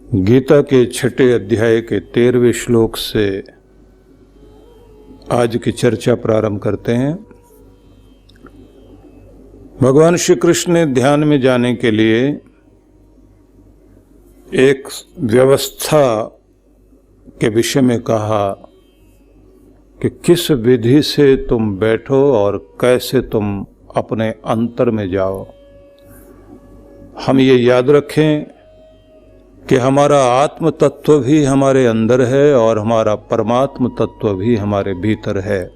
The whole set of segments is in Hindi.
गीता के छठे अध्याय के 13वें श्लोक से आज की चर्चा प्रारंभ करते हैं। भगवान श्री कृष्ण ने ध्यान में जाने के लिए एक व्यवस्था के विषय में कहा कि किस विधि से तुम बैठो और कैसे तुम अपने अंतर में जाओ। हम ये याद रखें कि हमारा आत्म तत्व भी हमारे अंदर है और हमारा परमात्म तत्व भी हमारे भीतर है।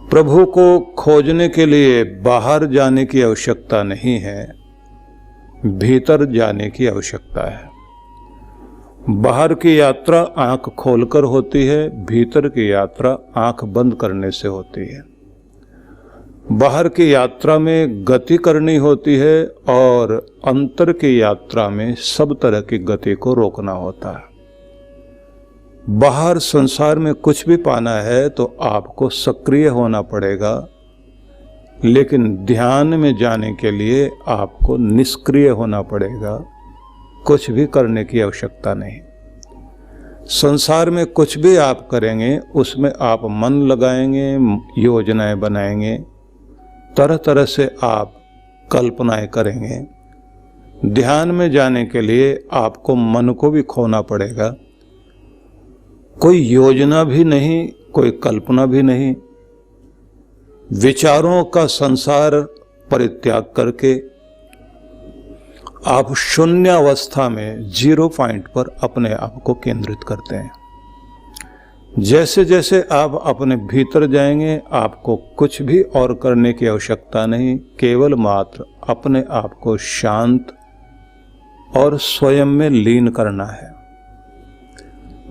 प्रभु को खोजने के लिए बाहर जाने की आवश्यकता नहीं है, भीतर जाने की आवश्यकता है। बाहर की यात्रा आंख खोलकर होती है, भीतर की यात्रा आंख बंद करने से होती है। बाहर की यात्रा में गति करनी होती है और अंतर की यात्रा में सब तरह की गति को रोकना होता है। बाहर संसार में कुछ भी पाना है तो आपको सक्रिय होना पड़ेगा, लेकिन ध्यान में जाने के लिए आपको निष्क्रिय होना पड़ेगा। कुछ भी करने की आवश्यकता नहीं। संसार में कुछ भी आप करेंगे उसमें आप मन लगाएंगे, योजनाएं बनाएंगे, तरह तरह से आप कल्पनाएं करेंगे। ध्यान में जाने के लिए आपको मन को भी खोना पड़ेगा। कोई योजना भी नहीं, कोई कल्पना भी नहीं। विचारों का संसार परित्याग करके आप शून्य अवस्था में 0 पॉइंट पर अपने आप को केंद्रित करते हैं। जैसे जैसे आप अपने भीतर जाएंगे आपको कुछ भी और करने की आवश्यकता नहीं, केवल मात्र अपने आप को शांत और स्वयं में लीन करना है।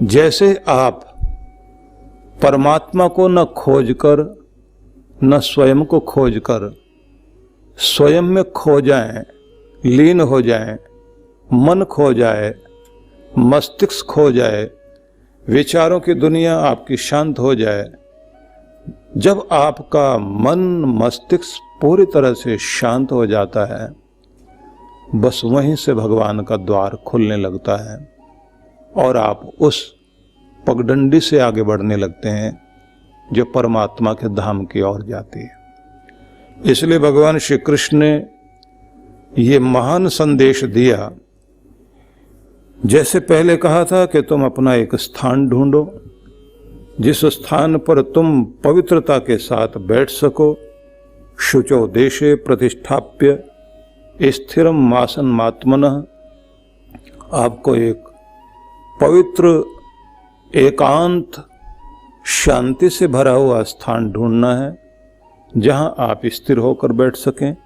जैसे आप परमात्मा को न खोजकर न स्वयं को खोजकर स्वयं में खो जाएं, लीन हो जाएं, मन खो जाए, मस्तिष्क खो जाए, विचारों की दुनिया आपकी शांत हो जाए। जब आपका मन मस्तिष्क पूरी तरह से शांत हो जाता है, बस वहीं से भगवान का द्वार खुलने लगता है और आप उस पगडंडी से आगे बढ़ने लगते हैं जो परमात्मा के धाम की ओर जाती है। इसलिए भगवान श्री कृष्ण ने ये महान संदेश दिया। जैसे पहले कहा था कि तुम अपना एक स्थान ढूंढो जिस स्थान पर तुम पवित्रता के साथ बैठ सको। शुचो देशे प्रतिष्ठाप्य स्थिरम आसनमात्मनः। आपको एक पवित्र एकांत शांति से भरा हुआ स्थान ढूंढना है जहां आप स्थिर होकर बैठ सकें।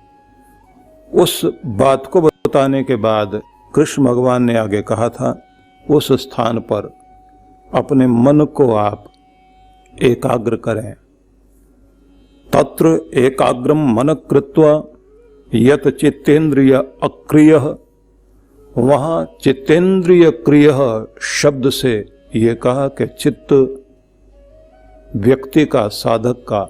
उस बात को बताने के बाद कृष्ण भगवान ने आगे कहा था, उस स्थान पर अपने मन को आप एकाग्र करें। तत्र एकाग्रम मन कृत्वा यत चित्तेन्द्रिय अक्रियः। वहाँ चित्तेन्द्रिय क्रिय शब्द से ये कहा कि चित्त व्यक्ति का, साधक का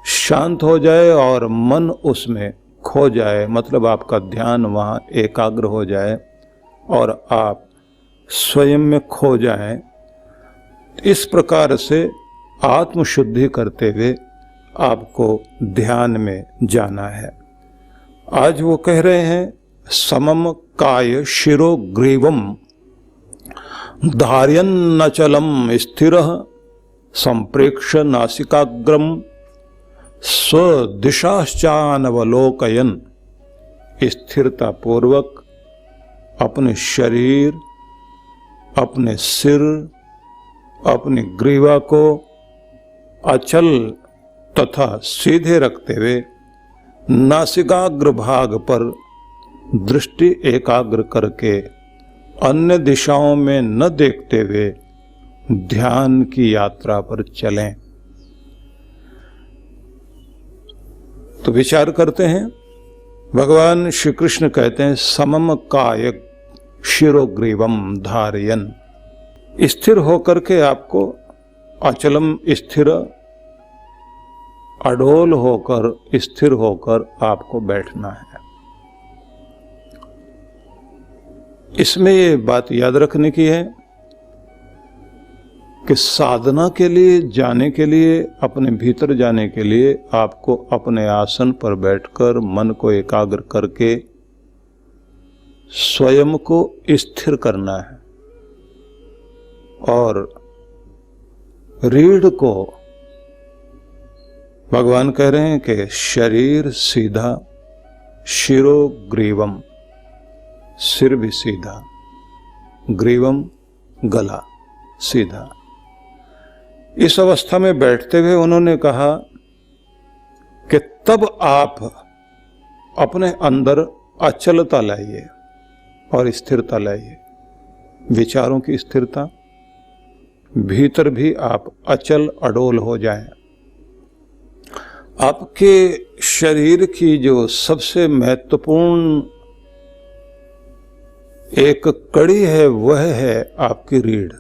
शांत हो जाए और मन उसमें खो जाए, मतलब आपका ध्यान वहाँ एकाग्र हो जाए और आप स्वयं में खो जाएं। इस प्रकार से आत्मशुद्धि करते हुए आपको ध्यान में जाना है। आज वो कह रहे हैं, समम काय शिरो ग्रीवम धार्यन्नचलम स्थिरः संप्रेक्ष्य नासिकाग्रम स्वदिशाश्चानवलोकयन। स्थिरता पूर्वक अपने शरीर, अपने सिर, अपनी ग्रीवा को अचल तथा सीधे रखते हुए नासिकाग्र भाग पर दृष्टि एकाग्र करके अन्य दिशाओं में न देखते हुए ध्यान की यात्रा पर चलें। तो विचार करते हैं, भगवान श्री कृष्ण कहते हैं समम काय शिरोग्रीवम धारयन। स्थिर होकर के आपको अचलम स्थिर, अडोल होकर, स्थिर होकर आपको बैठना है। इसमें ये बात याद रखने की है कि साधना के लिए जाने के लिए, अपने भीतर जाने के लिए आपको अपने आसन पर बैठकर मन को एकाग्र करके स्वयं को स्थिर करना है और रीढ़ को भगवान कह रहे हैं कि शरीर सीधा, शिरो ग्रीवम, सिर भी सीधा, ग्रीवम गला सीधा। इस अवस्था में बैठते हुए उन्होंने कहा कि तब आप अपने अंदर अचलता लाइए और स्थिरता लाइए, विचारों की स्थिरता, भीतर भी आप अचल अडोल हो जाएं। आपके शरीर की जो सबसे महत्वपूर्ण एक कड़ी है वह है आपकी रीढ़।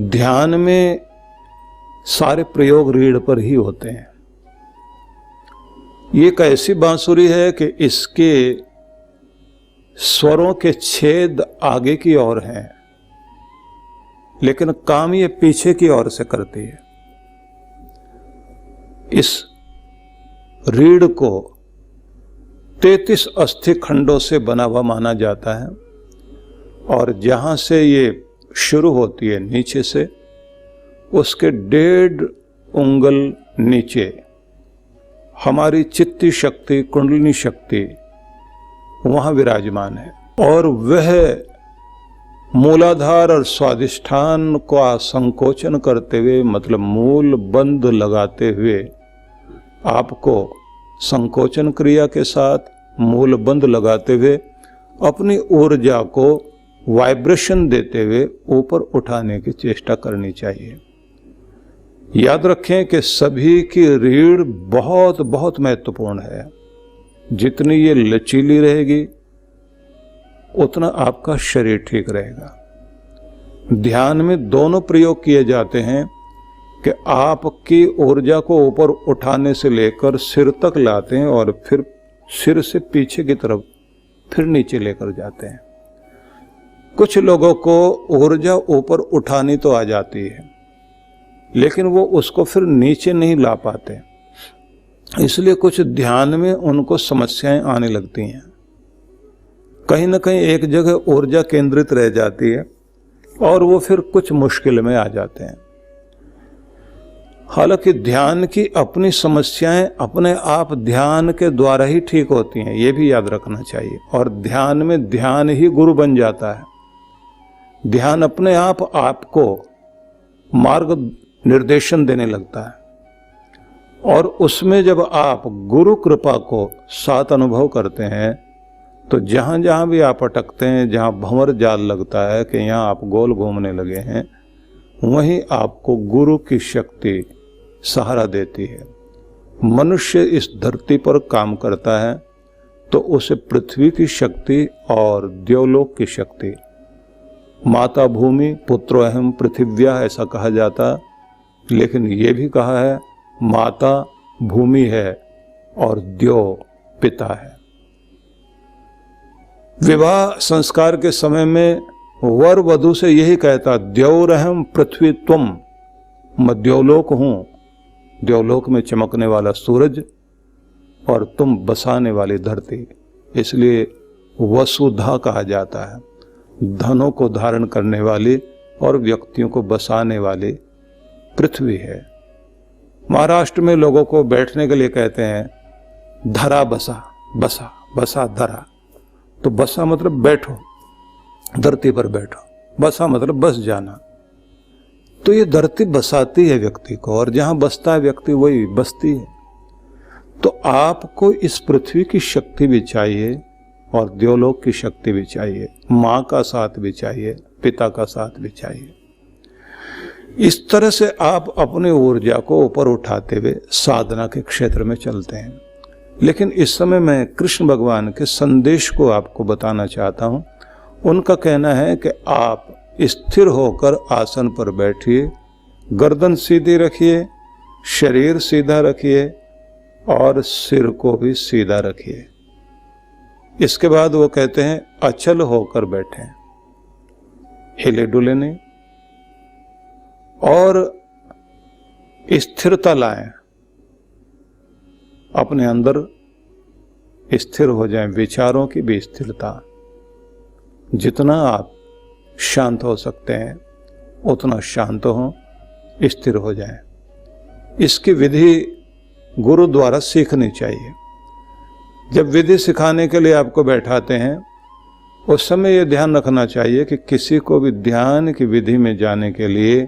ध्यान में सारे प्रयोग रीढ़ पर ही होते हैं। ये एक ऐसी बांसुरी है कि इसके स्वरों के छेद आगे की ओर हैं, लेकिन काम ये पीछे की ओर से करती है। इस रीढ़ को 33 अस्थि खंडों से बना हुआ माना जाता है और जहां से ये शुरू होती है नीचे से, उसके 1.5 उंगल नीचे हमारी चित्ती शक्ति, कुंडलिनी शक्ति वहां विराजमान है और वह मूलाधार और स्वाधिष्ठान का संकोचन करते हुए, मतलब मूल बंध लगाते हुए, आपको संकोचन क्रिया के साथ मूल बंध लगाते हुए अपनी ऊर्जा को वाइब्रेशन देते हुए ऊपर उठाने की चेष्टा करनी चाहिए। याद रखें कि सभी की रीढ़ बहुत बहुत महत्वपूर्ण है। जितनी ये लचीली रहेगी उतना आपका शरीर ठीक रहेगा। ध्यान में दोनों प्रयोग किए जाते हैं कि आपकी ऊर्जा को ऊपर उठाने से लेकर सिर तक लाते हैं और फिर सिर से पीछे की तरफ फिर नीचे लेकर जाते हैं। कुछ लोगों को ऊर्जा ऊपर उठानी तो आ जाती है, लेकिन वो उसको फिर नीचे नहीं ला पाते, इसलिए कुछ ध्यान में उनको समस्याएं आने लगती हैं। कहीं ना कहीं एक जगह ऊर्जा केंद्रित रह जाती है और वो फिर कुछ मुश्किल में आ जाते हैं। हालांकि ध्यान की अपनी समस्याएं अपने आप ध्यान के द्वारा ही ठीक होती हैं, ये भी याद रखना चाहिए। और ध्यान में ध्यान ही गुरु बन जाता है। ध्यान अपने आप आपको मार्ग निर्देशन देने लगता है और उसमें जब आप गुरु कृपा को साथ अनुभव करते हैं तो जहां जहां भी आप अटकते हैं, जहां भंवर जाल लगता है कि यहाँ आप गोल घूमने लगे हैं, वहीं आपको गुरु की शक्ति सहारा देती है। मनुष्य इस धरती पर काम करता है तो उसे पृथ्वी की शक्ति और देवलोक की शक्ति, माता भूमि पुत्रो अहम पृथिव्या ऐसा कहा जाता, लेकिन ये भी कहा है माता भूमि है और देव पिता है। विवाह संस्कार के समय में वर वधु से यही कहता, द्यौरहम पृथ्वी त्वम, मैं देवलोक हूं, देवलोक में चमकने वाला सूरज और तुम बसाने वाली धरती। इसलिए वसुधा कहा जाता है, धनों को धारण करने वाली और व्यक्तियों को बसाने वाली पृथ्वी है। महाराष्ट्र में लोगों को बैठने के लिए कहते हैं धरा बसा, बसा बसा धरा। तो बसा मतलब बैठो, धरती पर बैठो, बसा मतलब बस जाना। तो ये धरती बसाती है व्यक्ति को और जहां बसता है व्यक्ति वही बसती है। तो आपको इस पृथ्वी की शक्ति भी चाहिए और देवलोक की शक्ति भी चाहिए, माँ का साथ भी चाहिए, पिता का साथ भी चाहिए। इस तरह से आप अपनी ऊर्जा को ऊपर उठाते हुए साधना के क्षेत्र में चलते हैं। लेकिन इस समय मैं कृष्ण भगवान के संदेश को आपको बताना चाहता हूँ। उनका कहना है कि आप स्थिर होकर आसन पर बैठिए, गर्दन सीधी रखिए, शरीर सीधा रखिए और सिर को भी सीधा रखिए। इसके बाद वो कहते हैं अचल होकर बैठे, हिले डुले नहीं, और स्थिरता लाएं, अपने अंदर स्थिर हो जाएं, विचारों की भी स्थिरता। जितना आप शांत हो सकते हैं उतना शांत हो, स्थिर हो जाएं। इसकी विधि गुरु द्वारा सीखनी चाहिए। जब विधि सिखाने के लिए आपको बैठाते हैं उस समय ये ध्यान रखना चाहिए कि किसी को भी ध्यान की विधि में जाने के लिए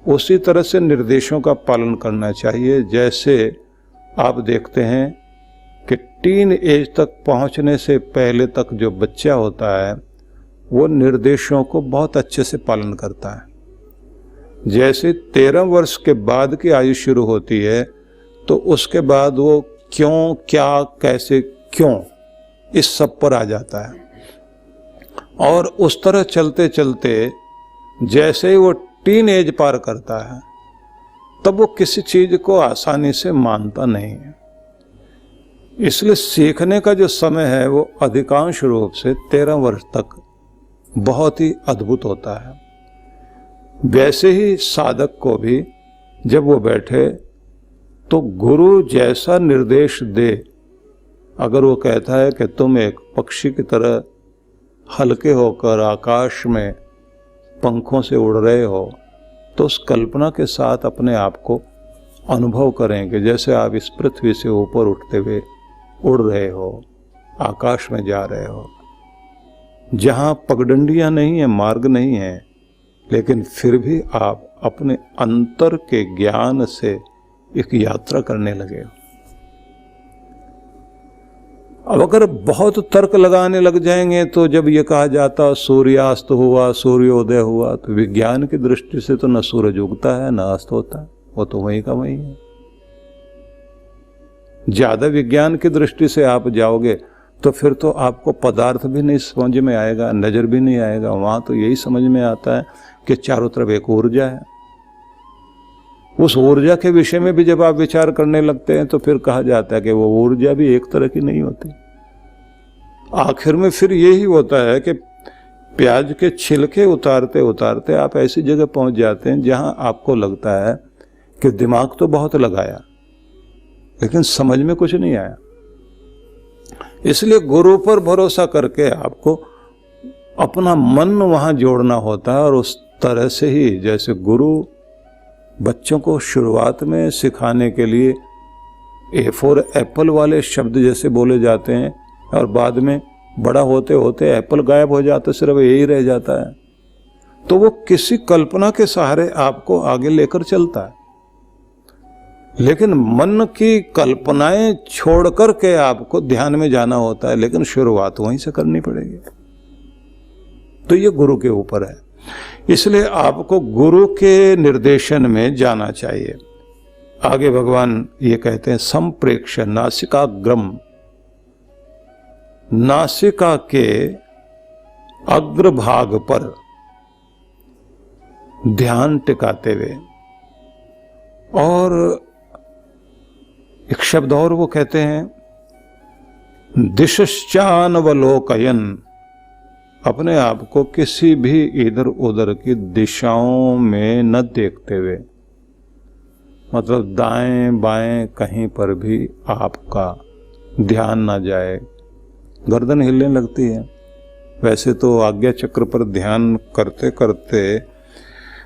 उसी तरह से निर्देशों का पालन करना चाहिए। जैसे आप देखते हैं कि टीन एज तक पहुंचने से पहले तक जो बच्चा होता है वो निर्देशों को बहुत अच्छे से पालन करता है। जैसे 13 वर्ष के बाद की आयु शुरू होती है तो उसके बाद वो क्यों, क्या, कैसे, क्यों, इस सब पर आ जाता है। और उस तरह चलते चलते जैसे ही वो टीन एज पार करता है तब वो किसी चीज को आसानी से मानता नहीं है। इसलिए सीखने का जो समय है वो अधिकांश रूप से 13 वर्ष तक बहुत ही अद्भुत होता है। वैसे ही साधक को भी जब वो बैठे तो गुरु जैसा निर्देश दे, अगर वो कहता है कि तुम एक पक्षी की तरह हल्के होकर आकाश में पंखों से उड़ रहे हो, तो उस कल्पना के साथ अपने आप को अनुभव करें कि जैसे आप इस पृथ्वी से ऊपर उठते हुए उड़ रहे हो, आकाश में जा रहे हो, जहाँ पगडंडियाँ नहीं है, मार्ग नहीं है, लेकिन फिर भी आप अपने अंतर के ज्ञान से एक यात्रा करने लगे हो। अब अगर बहुत तर्क लगाने लग जाएंगे तो जब ये कहा जाता सूर्यास्त हुआ, सूर्योदय हुआ, तो विज्ञान की दृष्टि से तो न सूरज उगता है न अस्त होता है, वो तो वहीं का वहीं है। ज्यादा विज्ञान की दृष्टि से आप जाओगे तो फिर तो आपको पदार्थ भी नहीं समझ में आएगा, नजर भी नहीं आएगा। वहां तो यही समझ में आता है कि चारों तरफ एक ऊर्जा है। उस ऊर्जा के विषय में भी जब आप विचार करने लगते हैं तो फिर कहा जाता है कि वो ऊर्जा भी एक तरह की नहीं होती। आखिर में फिर यही होता है कि प्याज के छिलके उतारते उतारते आप ऐसी जगह पहुंच जाते हैं जहां आपको लगता है कि दिमाग तो बहुत लगाया लेकिन समझ में कुछ नहीं आया। इसलिए गुरु पर भरोसा करके आपको अपना मन वहां जोड़ना होता है। और उस तरह से ही जैसे गुरु बच्चों को शुरुआत में सिखाने के लिए ए फॉर एप्पल वाले शब्द जैसे बोले जाते हैं और बाद में बड़ा होते होते एप्पल गायब हो जाता, सिर्फ यही रह जाता है, तो वो किसी कल्पना के सहारे आपको आगे लेकर चलता है। लेकिन मन की कल्पनाएं छोड़कर के आपको ध्यान में जाना होता है, लेकिन शुरुआत वहीं से करनी पड़ेगी। तो ये गुरु के ऊपर है। इसलिए आपको गुरु के निर्देशन में जाना चाहिए। आगे भगवान ये कहते हैं संप्रेक्ष नासिकाग्रम, नासिका के अग्रभाग पर ध्यान टिकाते हुए। और एक शब्द और वो कहते हैं दिशश्चानवलोकयन, अपने आप को किसी भी इधर उधर की दिशाओं में न देखते हुए, मतलब दाएं बाएं कहीं पर भी आपका ध्यान ना जाए। गर्दन हिलने लगती है। वैसे तो आज्ञा चक्र पर ध्यान करते करते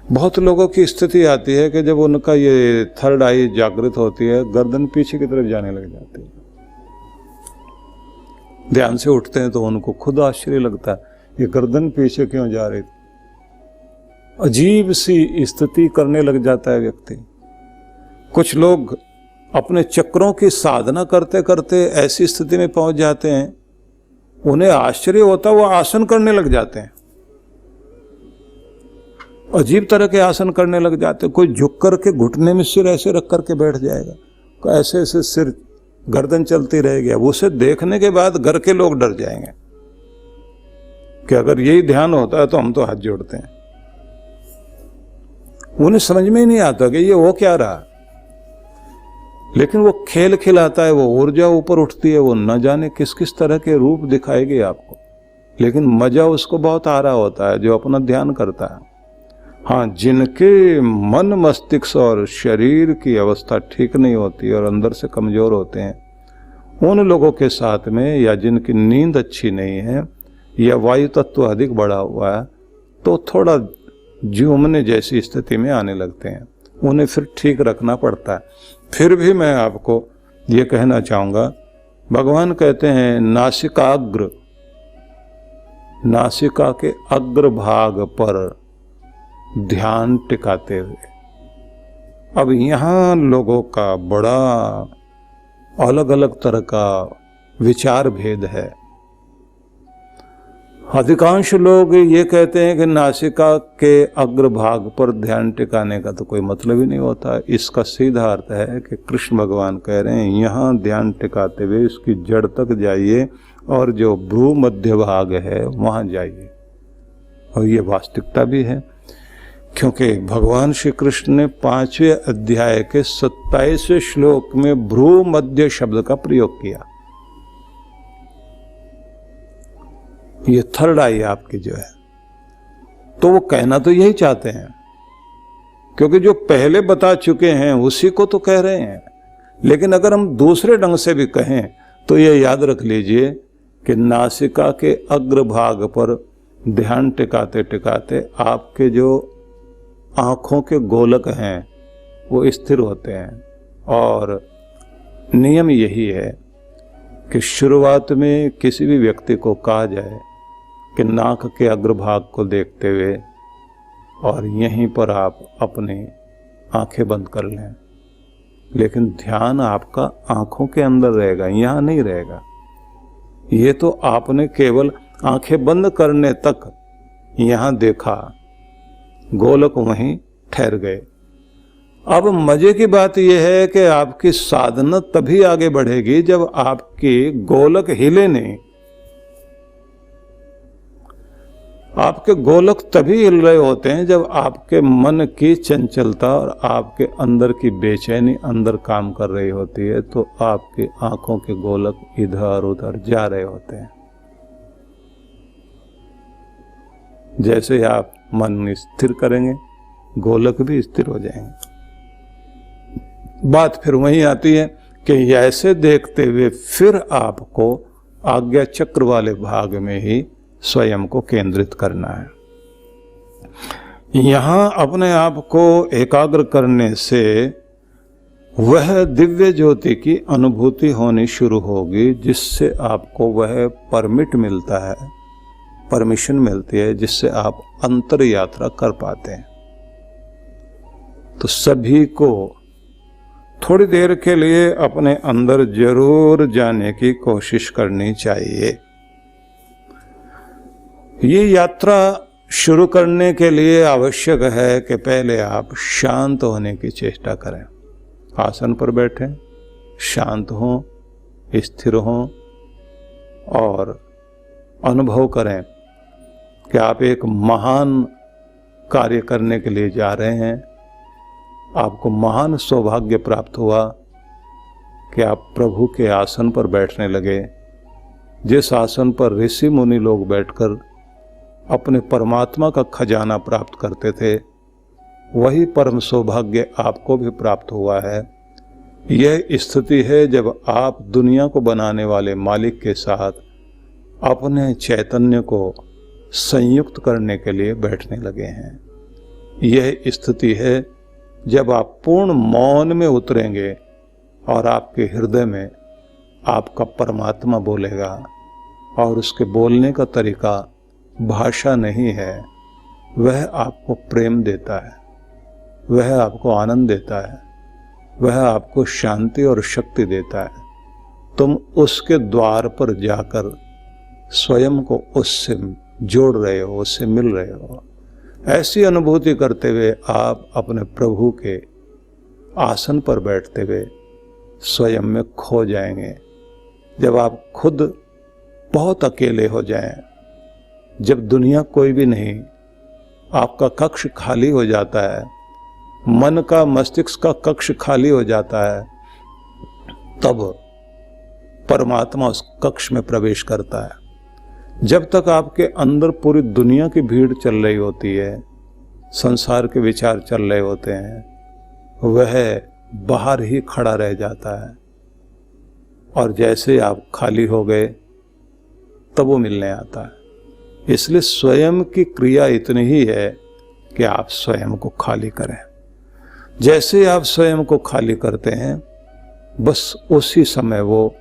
बहुत लोगों की स्थिति आती है कि जब उनका ये थर्ड आई जागृत होती है, गर्दन पीछे की तरफ जाने लग जाती है। ध्यान से उठते हैं तो उनको खुद आश्चर्य लगता है, ये गर्दन पीछे क्यों जा रही थी। अजीब सी स्थिति करने लग जाता है व्यक्ति। कुछ लोग अपने चक्रों की साधना करते करते ऐसी स्थिति में पहुंच जाते हैं, उन्हें आश्चर्य होता है, वो आसन करने लग जाते हैं, अजीब तरह के आसन करने लग जाते हैं। कोई झुक करके घुटने में सिर ऐसे रख करके बैठ जाएगा, कोई ऐसे ऐसे सिर गर्दन चलती रहेगी। अब उसे देखने के बाद घर के लोग डर जाएंगे कि अगर यही ध्यान होता है तो हम तो हाथ जोड़ते हैं। उन्हें समझ में ही नहीं आता कि ये वो क्या रहा। लेकिन वो खेल खिलाता है, वो ऊर्जा ऊपर उठती है, वो न जाने किस किस तरह के रूप दिखाएगी आपको, लेकिन मजा उसको बहुत आ रहा होता है जो अपना ध्यान करता है। हाँ, जिनके मन मस्तिष्क और शरीर की अवस्था ठीक नहीं होती और अंदर से कमजोर होते हैं, उन लोगों के साथ में, या जिनकी नींद अच्छी नहीं है या वायु तत्व अधिक बढ़ा हुआ है, तो थोड़ा झूमने जैसी स्थिति में आने लगते हैं। उन्हें फिर ठीक रखना पड़ता है। फिर भी मैं आपको ये कहना चाहूँगा, भगवान कहते हैं नासिकाग्र, नासिका के अग्रभाग पर ध्यान टिकाते हुए। अब यहाँ लोगों का बड़ा अलग अलग तरह का विचार भेद है। अधिकांश लोग ये कहते हैं कि नासिका के अग्रभाग पर ध्यान टिकाने का तो कोई मतलब ही नहीं होता। इसका सीधा अर्थ है कि कृष्ण भगवान कह रहे हैं यहाँ ध्यान टिकाते हुए इसकी जड़ तक जाइए और जो भ्रू मध्य भाग है वहाँ जाइए। और ये वास्तविकता भी है, क्योंकि भगवान श्री कृष्ण ने 5वें अध्याय के 27वें श्लोक में भ्रू मध्य शब्द का प्रयोग किया। ये थर्ड आई आपकी जो है, तो वो कहना तो यही चाहते हैं, क्योंकि जो पहले बता चुके हैं उसी को तो कह रहे हैं। लेकिन अगर हम दूसरे ढंग से भी कहें तो ये याद रख लीजिए कि नासिका के अग्रभाग पर ध्यान टिकाते टिकाते आपके जो आँखों के गोलक हैं वो स्थिर होते हैं। और नियम यही है कि शुरुआत में किसी भी व्यक्ति को कहा जाए कि नाक के अग्रभाग को देखते हुए और यहीं पर आप अपनी आंखें बंद कर लें, लेकिन ध्यान आपका आंखों के अंदर रहेगा, यहाँ नहीं रहेगा। ये तो आपने केवल आंखें बंद करने तक यहाँ देखा, गोलक वहीं ठहर गए। अब मजे की बात यह है कि आपकी साधना तभी आगे बढ़ेगी जब आपके गोलक हिले नहीं। आपके गोलक तभी हिल रहे होते हैं जब आपके मन की चंचलता और आपके अंदर की बेचैनी अंदर काम कर रही होती है, तो आपकी आंखों के गोलक इधर उधर जा रहे होते हैं। जैसे आप मन स्थिर करेंगे, गोलक भी स्थिर हो जाएंगे। बात फिर वहीं आती है कि ऐसे देखते हुए फिर आपको आज्ञा चक्र वाले भाग में ही स्वयं को केंद्रित करना है। यहाँ अपने आप को एकाग्र करने से वह दिव्य ज्योति की अनुभूति होनी शुरू होगी, जिससे आपको वह परमिट मिलता है, परमिशन मिलती है, जिससे आप अंतर यात्रा कर पाते हैं। तो सभी को थोड़ी देर के लिए अपने अंदर जरूर जाने की कोशिश करनी चाहिए। ये यात्रा शुरू करने के लिए आवश्यक है कि पहले आप शांत होने की चेष्टा करें। आसन पर बैठें, शांत हों, स्थिर हों और अनुभव करें कि आप एक महान कार्य करने के लिए जा रहे हैं। आपको महान सौभाग्य प्राप्त हुआ कि आप प्रभु के आसन पर बैठने लगे। जिस आसन पर ऋषि मुनि लोग बैठकर अपने परमात्मा का खजाना प्राप्त करते थे, वही परम सौभाग्य आपको भी प्राप्त हुआ है। यह स्थिति है जब आप दुनिया को बनाने वाले मालिक के साथ अपने चैतन्य को संयुक्त करने के लिए बैठने लगे हैं। यह स्थिति है जब आप पूर्ण मौन में उतरेंगे और आपके हृदय में आपका परमात्मा बोलेगा, और उसके बोलने का तरीका भाषा नहीं है, वह आपको प्रेम देता है, वह आपको आनंद देता है, वह आपको शांति और शक्ति देता है। तुम उसके द्वार पर जाकर स्वयं को उससे जोड़ रहे हो, उससे मिल रहे हो। ऐसी अनुभूति करते हुए आप अपने प्रभु के आसन पर बैठते हुए स्वयं में खो जाएंगे। जब आप खुद बहुत अकेले हो जाएं, जब दुनिया कोई भी नहीं, आपका कक्ष खाली हो जाता है, मन का मस्तिष्क का कक्ष खाली हो जाता है, तब परमात्मा उस कक्ष में प्रवेश करता है। जब तक आपके अंदर पूरी दुनिया की भीड़ चल रही होती है, संसार के विचार चल रहे होते हैं, वह बाहर ही खड़ा रह जाता है और जैसे आप खाली हो गए तब वो मिलने आता है। इसलिए स्वयं की क्रिया इतनी ही है कि आप स्वयं को खाली करें। जैसे आप स्वयं को खाली करते हैं, बस उसी समय वो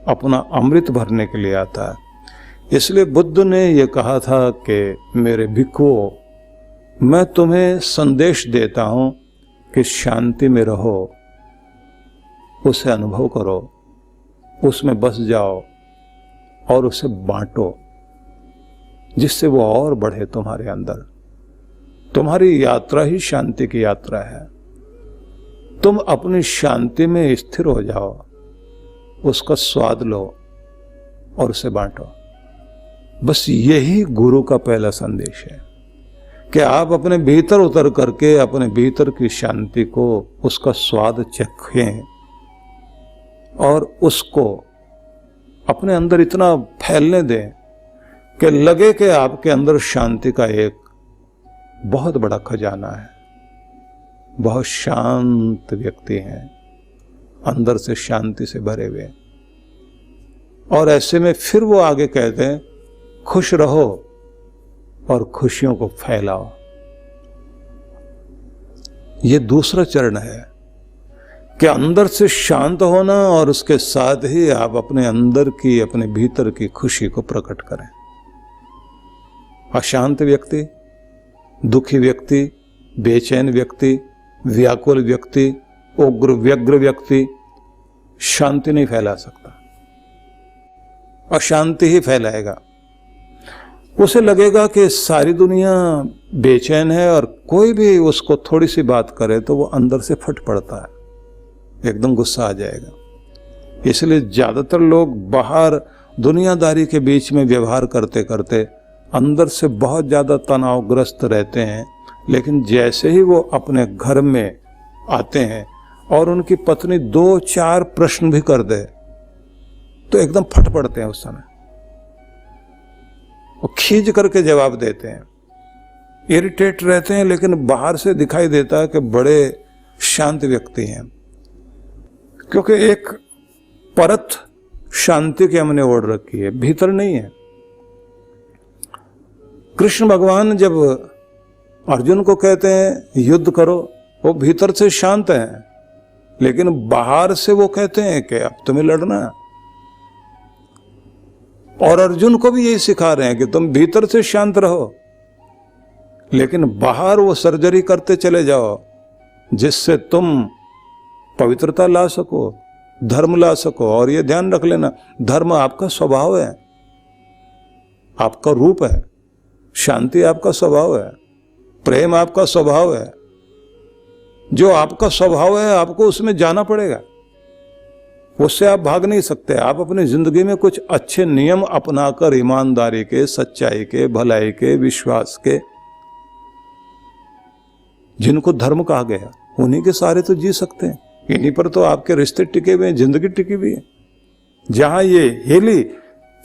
अपना अमृत भरने के लिए आता है। इसलिए बुद्ध ने ये कहा था कि मेरे भिक्षुओं, मैं तुम्हें संदेश देता हूं कि शांति में रहो, उसे अनुभव करो, उसमें बस जाओ और उसे बांटो, जिससे वो और बढ़े तुम्हारे अंदर। तुम्हारी यात्रा ही शांति की यात्रा है। तुम अपनी शांति में स्थिर हो जाओ, उसका स्वाद लो और उसे बांटो। बस यही गुरु का पहला संदेश है कि आप अपने भीतर उतर करके अपने भीतर की शांति को, उसका स्वाद चखें और उसको अपने अंदर इतना फैलने दें कि लगे कि आपके अंदर शांति का एक बहुत बड़ा खजाना है। बहुत शांत व्यक्ति हैं, अंदर से शांति से भरे हुए। और ऐसे में फिर वो आगे कहते हैं, खुश रहो और खुशियों को फैलाओ। ये दूसरा चरण है कि अंदर से शांत होना और उसके साथ ही आप अपने अंदर की, अपने भीतर की खुशी को प्रकट करें। अशांत व्यक्ति, दुखी व्यक्ति, बेचैन व्यक्ति, व्याकुल व्यक्ति, उग्र व्यग्र व्यक्ति शांति नहीं फैला सकता, अशांति ही फैलाएगा। उसे लगेगा कि सारी दुनिया बेचैन है और कोई भी उसको थोड़ी सी बात करे तो वो अंदर से फट पड़ता है, एकदम गुस्सा आ जाएगा। इसलिए ज्यादातर लोग बाहर दुनियादारी के बीच में व्यवहार करते करते अंदर से बहुत ज्यादा तनावग्रस्त रहते हैं, लेकिन जैसे ही वो अपने घर में आते हैं और उनकी पत्नी 2-4 प्रश्न भी कर दे तो एकदम फट पड़ते हैं। उस समय वो खींच करके जवाब देते हैं, इरिटेट रहते हैं, लेकिन बाहर से दिखाई देता है कि बड़े शांत व्यक्ति हैं, क्योंकि एक परत शांति की हमने ओढ़ रखी है, भीतर नहीं है। कृष्ण भगवान जब अर्जुन को कहते हैं युद्ध करो, वो भीतर से शांत हैं, लेकिन बाहर से वो कहते हैं कि अब तुम्हें लड़ना है। और अर्जुन को भी यही सिखा रहे हैं कि तुम भीतर से शांत रहो, लेकिन बाहर वो सर्जरी करते चले जाओ जिससे तुम पवित्रता ला सको, धर्म ला सको। और ये ध्यान रख लेना, धर्म आपका स्वभाव है, आपका रूप है, शांति आपका स्वभाव है, प्रेम आपका स्वभाव है। जो आपका स्वभाव है आपको उसमें जाना पड़ेगा, उससे आप भाग नहीं सकते। आप अपनी जिंदगी में कुछ अच्छे नियम अपनाकर, ईमानदारी के, सच्चाई के, भलाई के, विश्वास के, जिनको धर्म कहा गया, उन्हीं के सारे तो जी सकते हैं। इन्हीं पर तो आपके रिश्ते टिके हुए हैं, जिंदगी टिकी हुई है। जहां ये हेली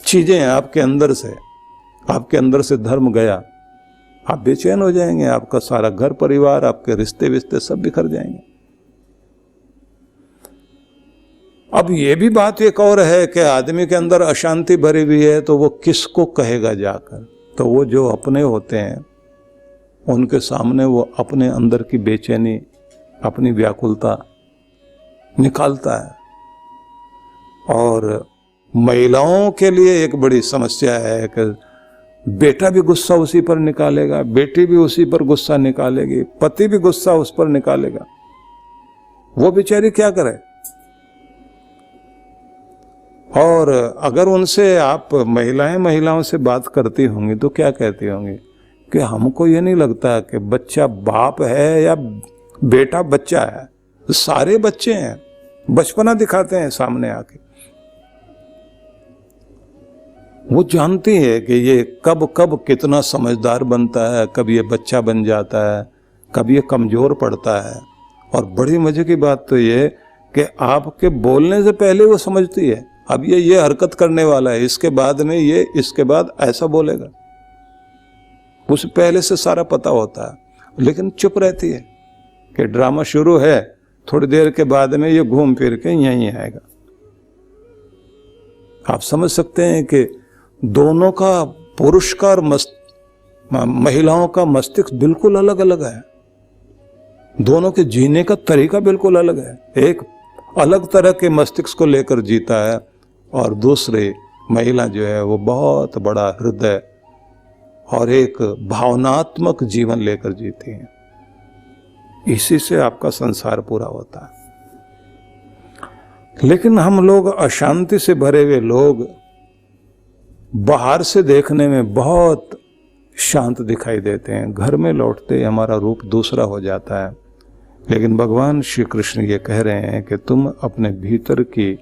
चीजें आपके अंदर से धर्म गया, आप बेचैन हो जाएंगे, आपका सारा घर परिवार, आपके रिश्ते विश्ते सब बिखर जाएंगे। अब ये भी बात एक और है कि आदमी के अंदर अशांति भरी हुई है तो वो किसको कहेगा जाकर? तो वो जो अपने होते हैं उनके सामने वो अपने अंदर की बेचैनी, अपनी व्याकुलता निकालता है। और महिलाओं के लिए एक बड़ी समस्या है कि बेटा भी गुस्सा उसी पर निकालेगा, बेटी भी उसी पर गुस्सा निकालेगी, पति भी गुस्सा उस पर निकालेगा। वो बेचारी क्या करे? और अगर उनसे आप महिलाओं से बात करती होंगी तो क्या कहती होंगी कि हमको ये नहीं लगता कि बच्चा बाप है या बेटा बच्चा है, सारे बच्चे हैं, बचपना दिखाते हैं सामने आके। वो जानती है कि ये कब कब कितना समझदार बनता है, कब ये बच्चा बन जाता है, कब ये कमजोर पड़ता है। और बड़ी मजे की बात तो ये कि आपके बोलने से पहले वो समझती है अब ये हरकत करने वाला है, इसके बाद में ये, इसके बाद ऐसा बोलेगा, उसे पहले से सारा पता होता है, लेकिन चुप रहती है कि ड्रामा शुरू है, थोड़ी देर के बाद में ये घूम फिर के यहीं आएगा। आप समझ सकते हैं कि दोनों का, पुरुष का और महिलाओं का मस्तिष्क बिल्कुल अलग अलग है, दोनों के जीने का तरीका बिल्कुल अलग है। एक अलग तरह के मस्तिष्क को लेकर जीता है और दूसरी महिला जो है वो बहुत बड़ा हृदय और एक भावनात्मक जीवन लेकर जीती है। इसी से आपका संसार पूरा होता है। लेकिन हम लोग अशांति से भरे हुए लोग बाहर से देखने में बहुत शांत दिखाई देते हैं, घर में लौटते हमारा रूप दूसरा हो जाता है। लेकिन भगवान श्री कृष्ण ये कह रहे हैं कि तुम अपने भीतर की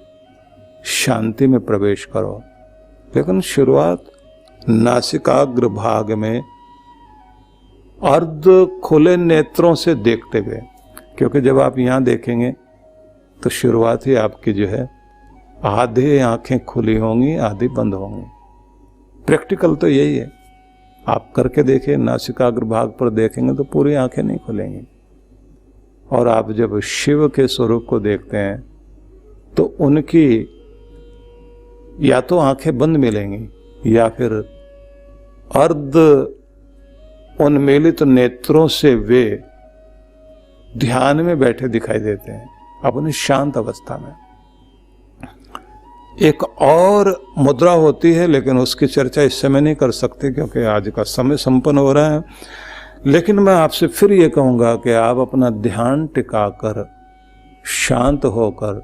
शांति में प्रवेश करो। लेकिन शुरुआत नासिकाग्र भाग में अर्ध खुले नेत्रों से देखते हुए, क्योंकि जब आप यहाँ देखेंगे तो शुरुआत ही आपकी जो है आधे आंखें खुली होंगी, आधी बंद होंगी। प्रैक्टिकल तो यही है, आप करके देखिए, नासिकाग्र भाग पर देखेंगे तो पूरी आंखें नहीं खुलेंगी। और आप जब शिव के स्वरूप को देखते हैं तो उनकी या तो आंखें बंद मिलेंगी या फिर अर्ध उन्मीलित नेत्रों से वे ध्यान में बैठे दिखाई देते हैं अपनी शांत अवस्था में। एक और मुद्रा होती है, लेकिन उसकी चर्चा इस समय नहीं कर सकते क्योंकि आज का समय संपन्न हो रहा है। लेकिन मैं आपसे फिर ये कहूँगा कि आप अपना ध्यान टिकाकर शांत होकर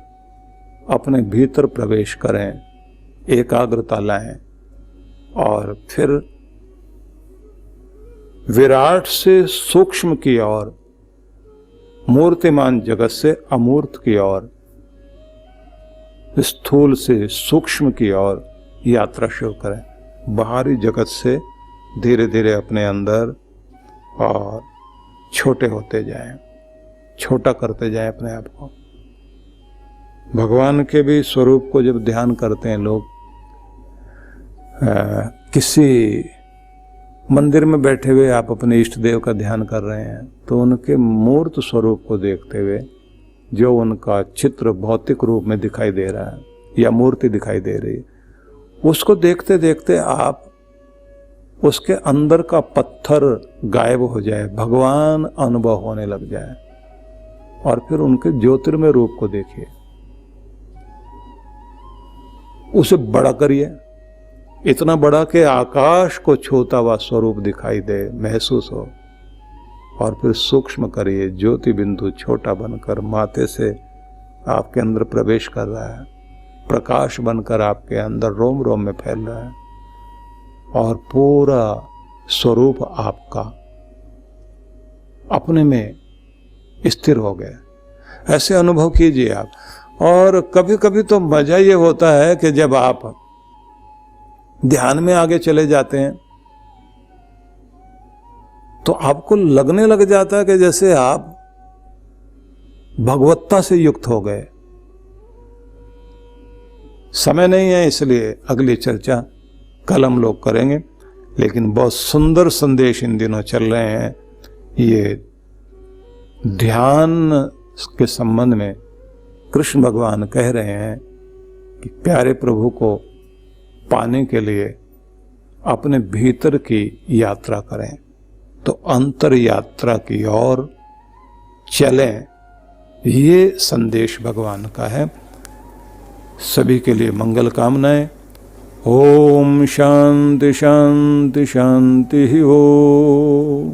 अपने भीतर प्रवेश करें, एकाग्रता लाएं और फिर विराट से सूक्ष्म की ओर, मूर्तिमान जगत से अमूर्त की ओर, स्थूल से सूक्ष्म की ओर यात्रा शुरू करें। बाहरी जगत से धीरे धीरे अपने अंदर और छोटे होते जाएं, छोटा करते जाएं अपने आप को। भगवान के भी स्वरूप को जब ध्यान करते हैं लोग, किसी मंदिर में बैठे हुए आप अपने इष्ट देव का ध्यान कर रहे हैं तो उनके मूर्त स्वरूप को देखते हुए जो उनका चित्र भौतिक रूप में दिखाई दे रहा है या मूर्ति दिखाई दे रही है, उसको देखते देखते आप उसके अंदर का पत्थर गायब हो जाए, भगवान अनुभव होने लग जाए और फिर उनके ज्योतिर्मय रूप को देखिए, उसे बड़ा करिए, इतना बड़ा कि आकाश को छूता हुआ स्वरूप दिखाई दे, महसूस हो, और फिर सूक्ष्म करिए, ज्योति बिंदु छोटा बनकर माथे से आपके अंदर प्रवेश कर रहा है, प्रकाश बनकर आपके अंदर रोम रोम में फैल रहा है और पूरा स्वरूप आपका अपने में स्थिर हो गया। ऐसे अनुभव कीजिए आप। और कभी कभी तो मजा ये होता है कि जब आप ध्यान में आगे चले जाते हैं तो आपको लगने लग जाता है कि जैसे आप भगवत्ता से युक्त हो गए। समय नहीं है इसलिए अगली चर्चा कल हम लोग करेंगे, लेकिन बहुत सुंदर संदेश इन दिनों चल रहे हैं। ये ध्यान के संबंध में कृष्ण भगवान कह रहे हैं कि प्यारे प्रभु को पाने के लिए अपने भीतर की यात्रा करें, तो अंतर यात्रा की ओर चलें। ये संदेश भगवान का है। सभी के लिए मंगल कामनाएं। ओम शांति शांति शांति। ओम।